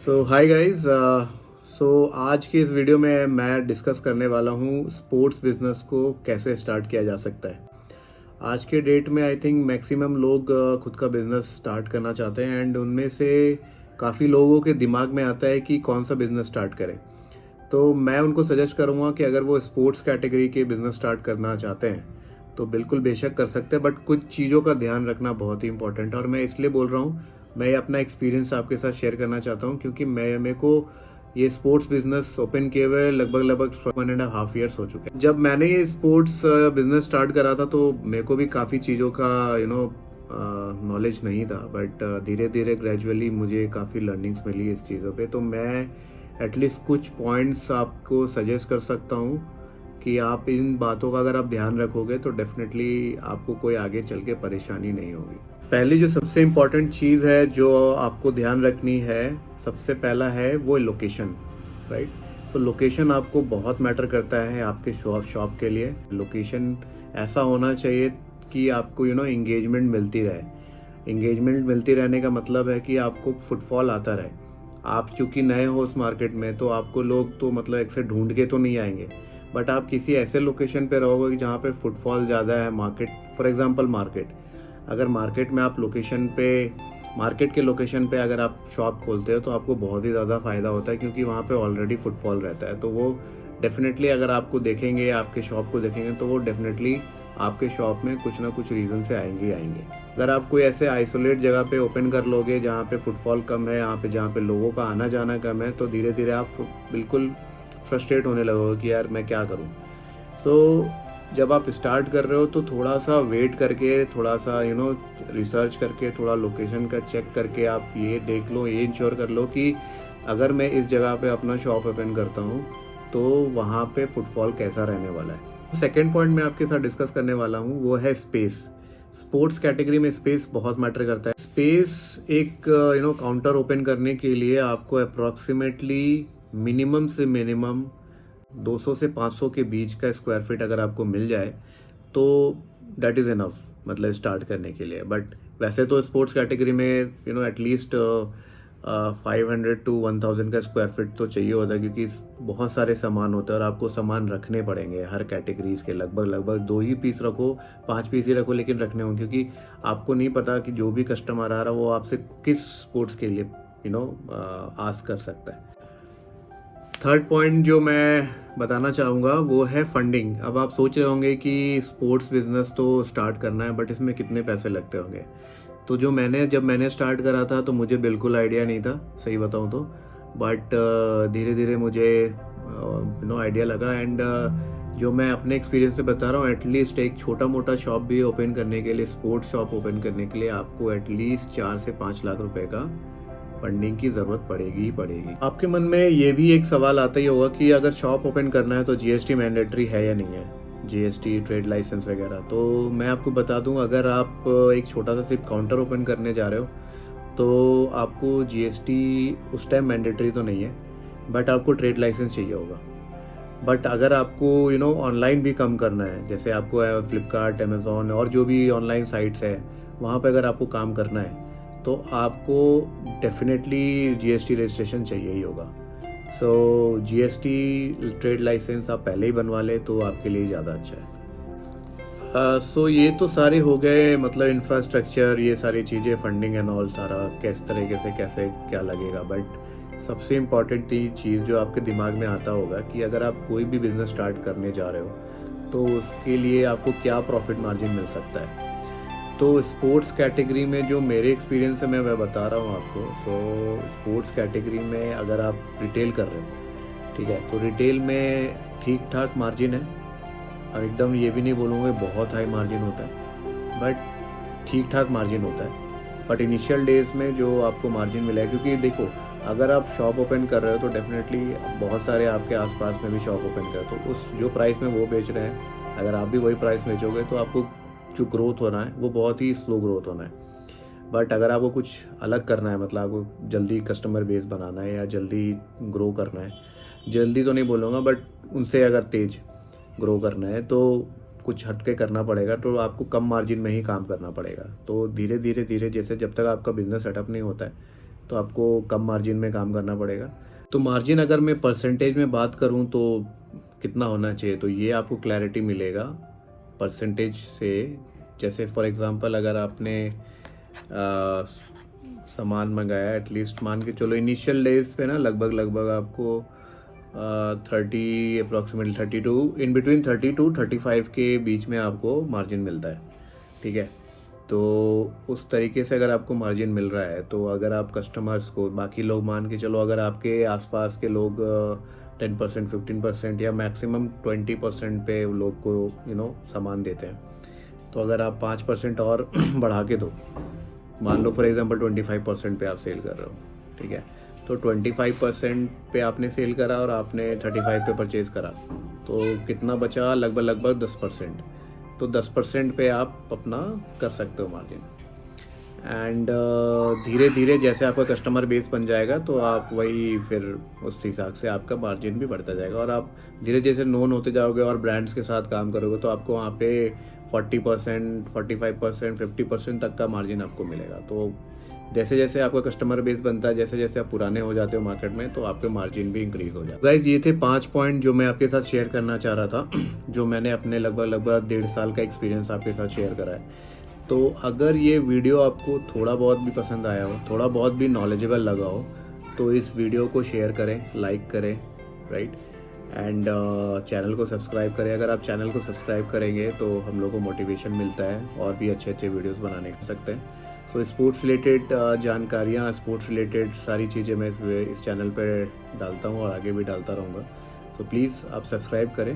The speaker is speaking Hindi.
सो हाय गाइस। आज की इस वीडियो में मैं डिस्कस करने वाला हूँ स्पोर्ट्स बिजनेस को कैसे स्टार्ट किया जा सकता है। आज के डेट में आई थिंक मैक्सिमम लोग खुद का बिजनेस स्टार्ट करना चाहते हैं एंड उनमें से काफ़ी लोगों के दिमाग में आता है कि कौन सा बिजनेस स्टार्ट करें। तो मैं उनको सजेस्ट करूँगा कि अगर वो स्पोर्ट्स कैटेगरी के बिजनेस स्टार्ट करना चाहते हैं तो बिल्कुल बेशक कर सकते हैं, बट कुछ चीज़ों का ध्यान रखना बहुत ही इंपॉर्टेंट है। और मैं इसलिए बोल रहा हूँ, मैं अपना एक्सपीरियंस आपके साथ शेयर करना चाहता हूँ क्योंकि मेरे को ये स्पोर्ट्स बिजनेस ओपन किए हुए लगभग 1.5 ईयर्स हो चुके हैं। जब मैंने ये स्पोर्ट्स बिजनेस स्टार्ट करा था तो मेरे को भी काफ़ी चीज़ों का नॉलेज नहीं था, बट धीरे धीरे ग्रेजुअली मुझे काफ़ी लर्निंग्स मिली इस चीज़ों पे। तो मैं एटलीस्ट कुछ पॉइंट्स आपको सजेस्ट कर सकता हूँ कि आप इन बातों का अगर आप ध्यान रखोगे तो डेफिनेटली आपको कोई आगे चल के परेशानी नहीं होगी। पहली जो सबसे इम्पॉर्टेंट चीज़ है जो आपको ध्यान रखनी है, सबसे पहला है वो लोकेशन, राइट। सो लोकेशन आपको बहुत मैटर करता है आपके शॉप के लिए। लोकेशन ऐसा होना चाहिए कि आपको एंगेजमेंट मिलती रहे। एंगेजमेंट मिलती रहने का मतलब है कि आपको फुटफॉल आता रहे। आप चूंकि नए हो उस मार्केट में तो आपको लोग तो मतलब एक से ढूंढ के तो नहीं आएंगे, बट आप किसी ऐसे लोकेशन पे रहोगे कि जहाँ पे फुटफॉल ज़्यादा है। मार्केट, फॉर एग्जांपल मार्केट, अगर मार्केट में आप मार्केट के लोकेशन पे अगर आप शॉप खोलते हो तो आपको बहुत ही ज़्यादा फ़ायदा होता है क्योंकि वहाँ पे ऑलरेडी फुटफॉल रहता है। तो वो डेफिनेटली अगर आपको देखेंगे, आपके शॉप को देखेंगे तो वो डेफिनेटली आपके शॉप में कुछ ना कुछ रीज़न से आएंगे ही आएंगे। अगर आप कोई ऐसे आइसोलेट जगह पे ओपन कर लोगे जहाँ पे फुटफॉल कम है, जहाँ पे लोगों का आना जाना कम है, तो धीरे धीरे आप बिल्कुल फ्रस्ट्रेट होने लगोगे कि यार मैं क्या करूँ। जब आप स्टार्ट कर रहे हो तो थोड़ा सा वेट करके, थोड़ा सा रिसर्च करके, थोड़ा लोकेशन का चेक करके आप ये देख लो, ये इंश्योर कर लो कि अगर मैं इस जगह पे अपना शॉप ओपन करता हूँ तो वहाँ पे फुटफॉल कैसा रहने वाला है। सेकेंड पॉइंट मैं आपके साथ डिस्कस करने वाला हूँ वो है स्पेस। स्पोर्ट्स कैटेगरी में स्पेस बहुत मैटर करता है। स्पेस एक काउंटर ओपन करने के लिए आपको अप्रॉक्सीमेटली मिनिमम से मिनिमम 200 से 500 के बीच का स्क्वायर फीट अगर आपको मिल जाए तो दैट इज़ इनफ, मतलब स्टार्ट करने के लिए। बट वैसे तो स्पोर्ट्स कैटेगरी में एटलीस्ट 500 टू 1000 का स्क्वायर फीट तो चाहिए होता है क्योंकि बहुत सारे सामान होते हैं और आपको सामान रखने पड़ेंगे हर कैटेगरीज के। लगभग 2 ही पीस रखो, 5 पीस ही रखो, लेकिन रखने होंगे क्योंकि आपको नहीं पता कि जो भी कस्टमर आ रहा है वो आपसे किस स्पोर्ट्स के लिए आस्क कर सकता है। थर्ड पॉइंट जो मैं बताना चाहूँगा वो है फंडिंग। अब आप सोच रहे होंगे कि स्पोर्ट्स बिजनेस तो स्टार्ट करना है बट इसमें कितने पैसे लगते होंगे। तो जब मैंने स्टार्ट करा था तो मुझे बिल्कुल आइडिया नहीं था, सही बताऊँ तो। बट धीरे धीरे मुझे आइडिया लगा एंड जो मैं अपने एक्सपीरियंस से बता रहा हूँ, एटलीस्ट एक छोटा मोटा शॉप भी ओपन करने के लिए, स्पोर्ट्स शॉप ओपन करने के लिए आपको एटलीस्ट 4 से 5 लाख रुपए का फंडिंग की ज़रूरत पड़ेगी ही पड़ेगी। आपके मन में ये भी एक सवाल आता ही होगा कि अगर शॉप ओपन करना है तो जीएसटी मैंडेटरी है या नहीं है, जीएसटी, ट्रेड लाइसेंस वगैरह। तो मैं आपको बता दूं, अगर आप एक छोटा सा सिर्फ काउंटर ओपन करने जा रहे हो तो आपको जीएसटी उस टाइम मैंडेटरी तो नहीं है, बट आपको ट्रेड लाइसेंस चाहिए होगा। बट अगर आपको ऑनलाइन भी काम करना है, जैसे आपको फ्लिपकार्ट, अमेज़ॉन और जो भी ऑनलाइन साइट्स है वहाँ पर अगर आपको काम करना है तो आपको डेफिनेटली जीएसटी रजिस्ट्रेशन चाहिए ही होगा। सो जीएसटी ट्रेड लाइसेंस आप पहले ही बनवा लें तो आपके लिए ज़्यादा अच्छा है। सो ये तो सारे हो गए, मतलब इंफ्रास्ट्रक्चर, ये सारी चीज़ें, फंडिंग एंड ऑल, सारा किस तरीके से कैसे क्या लगेगा। बट सबसे इम्पॉर्टेंट चीज़ जो आपके दिमाग में आता होगा कि अगर आप कोई भी बिज़नेस स्टार्ट करने जा रहे हो तो उसके लिए आपको क्या प्रॉफिट मार्जिन मिल सकता है। तो स्पोर्ट्स कैटेगरी में जो मेरे एक्सपीरियंस से मैं बता रहा हूँ आपको। सो स्पोर्ट्स कैटेगरी में अगर आप रिटेल कर रहे हो, ठीक है, तो रिटेल में ठीक ठाक मार्जिन है। अब एकदम ये भी नहीं बोलूँगा बहुत हाई मार्जिन होता है, बट ठीक ठाक मार्जिन होता है। बट इनिशियल डेज में जो आपको मार्जिन मिला है, क्योंकि देखो अगर आप शॉप ओपन कर रहे हो तो डेफिनेटली बहुत सारे आपके आसपास में भी शॉप ओपन कर, तो उस जो प्राइस में वो बेच रहे हैं अगर आप भी वही प्राइस बेचोगे तो आपको जो ग्रोथ होना है वो बहुत ही स्लो ग्रोथ होना है। बट अगर आपको कुछ अलग करना है, मतलब आपको जल्दी कस्टमर बेस बनाना है या जल्दी ग्रो करना है, जल्दी तो नहीं बोलूँगा बट उनसे अगर तेज ग्रो करना है तो कुछ हटके करना पड़ेगा, तो आपको कम मार्जिन में ही काम करना पड़ेगा। तो धीरे धीरे जैसे जब तक आपका बिजनेस सेटअप नहीं होता है तो आपको कम मार्जिन में काम करना पड़ेगा। तो मार्जिन अगर मैं परसेंटेज में बात करूं तो कितना होना चाहिए, तो ये आपको क्लैरिटी मिलेगा परसेंटेज से। जैसे फॉर एग्जांपल अगर आपने सामान मंगाया, एटलीस्ट मान के चलो इनिशियल डेज पे ना लगभग आपको 30 अप्रॉक्सीमेटली 32 इन बिटवीन 30 टू 35 के बीच में आपको मार्जिन मिलता है, ठीक है। तो उस तरीके से अगर आपको मार्जिन मिल रहा है, तो अगर आप कस्टमर्स को, बाकी लोग मान के चलो अगर आपके आसपास के लोग 10% 15% या मैक्सिमम 20% पे लोग को सामान देते हैं, तो अगर आप 5% और बढ़ा के दो, मान लो फॉर एग्जांपल 25% पे आप सेल कर रहे हो, ठीक है। तो 25% पे आपने सेल करा और आपने 35 पे परचेज़ करा, तो कितना बचा, लगभग 10%। तो 10% पे आप अपना कर सकते हो मार्जिन। एंड धीरे धीरे जैसे आपका कस्टमर बेस बन जाएगा, तो आप वही फिर उस हिसाब से आपका मार्जिन भी बढ़ता जाएगा, और आप धीरे जैसे नोन होते जाओगे और ब्रांड्स के साथ काम करोगे, तो आपको वहाँ पे 40%, 45%, 50% तक का मार्जिन आपको मिलेगा। तो जैसे जैसे आपका कस्टमर बेस बनता है, जैसे जैसे आप पुराने हो जाते हो मार्केट में, तो आपके मार्जिन भी इंक्रीज हो जाता है। गाइस, ये थे 5 पॉइंट जो मैं आपके साथ शेयर करना चाह रहा था, जो मैंने अपने लगभग 1.5 साल का एक्सपीरियंस आपके साथ शेयर करा है। तो अगर ये वीडियो आपको थोड़ा बहुत भी पसंद आया हो, थोड़ा बहुत भी नॉलेजेबल लगा हो, तो इस वीडियो को शेयर करें, लाइक करें, राइट, एंड चैनल को सब्सक्राइब करें। अगर आप चैनल को सब्सक्राइब करेंगे तो हम लोग को मोटिवेशन मिलता है और भी अच्छे अच्छे वीडियोस बनाने कर सकते हैं। सो स्पोर्ट्स रिलेटेड जानकारियाँ, स्पोर्ट्स रिलेटेड सारी चीज़ें मैं इस चैनल पर डालता हूँ और आगे भी डालता रहूँगा। सो प्लीज़ आप सब्सक्राइब करें।